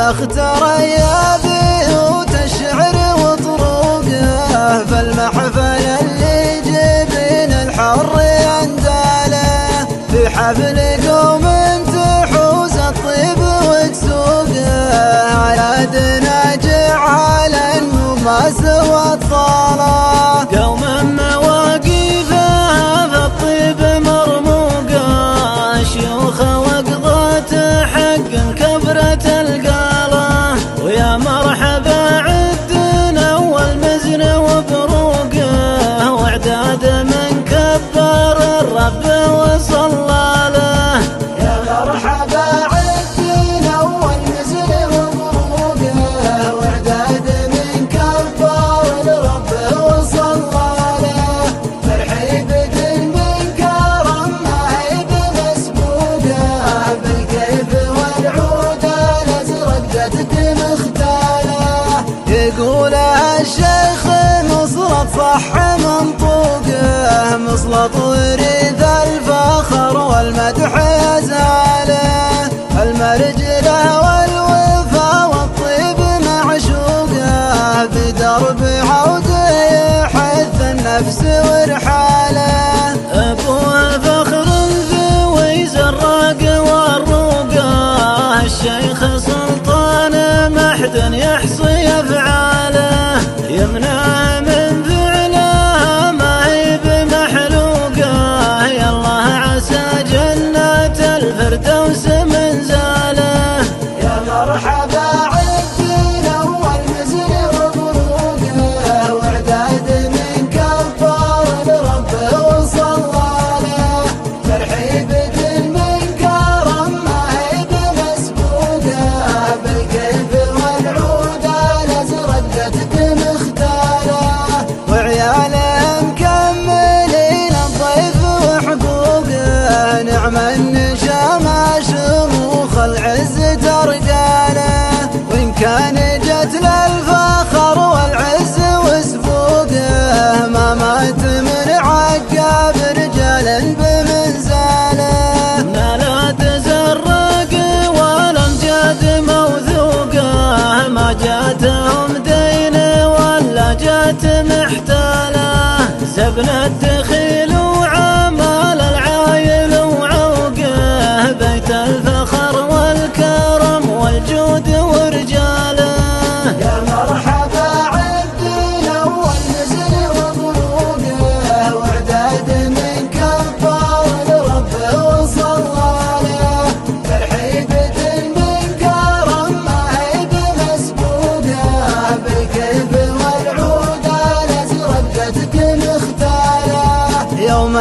اختريا بيوت الشعر وطروقه، فالمحفل اللي جبين الحر ينداله، في حفل قوم تحوز الطيب وتسوقه، على ناجع على ما سوى الطاله، قوم مواقفها في الطيب مرموقه، شيوخ وقضة حق كبرة القاله، ويا مرحبا عدنا والمزن وبروقه، واعداد من كبر الرب وصلى له. يا مرحبا عدنا والمزن وبروقه، واعداد من كبر الرب وصلى له، فرحيبة من كرم ما هي بمسبوقه، بالكيف والعود الازرق جدد مختاله، يقولها الشيخ نصرة صح منطوقه، مسلط وريث الفخر والمدح يزاله، المرجله والوفا والطيب معشوقه، بدرب عوده يحث النفس ورحاله، ابوه فخر ذوي زراق والروقه، الشيخ سلطان محد يحصي افعاله، يمنع من فعله ما هي بمحلوقه، يالله عسى جنة الفردوس منزاله. يا مرحبا عدنا والمزن وبروقه، واعداد من كبر الرب وصلى له، فرحيبة من كرم ما هي بمسبوقه، بالكيف والعود الازرق جدد مختاله، وعياله مكملين الضيف وحقوقه، نعم النشا ما شموخ العز ترجاله، وإن كان جت للفخر والعز وسبوقه، ما مات من عقاب رجال بمنزاله، لا تزرق ولا امجاد موثوقه، ما جاتهم دين ولا جات محتاله، زبن الدخيل وعمال العايل وعوقه، بيت الفخر والكرم والجود ورجاله. يا مرحبا عدنا والمزن وبروقه، واعداد من كبر الرب وصلى له، فرحيبة من كرم ما هي بمسبوقه، بالكيف والعود الازرق جدد مختاله، يوم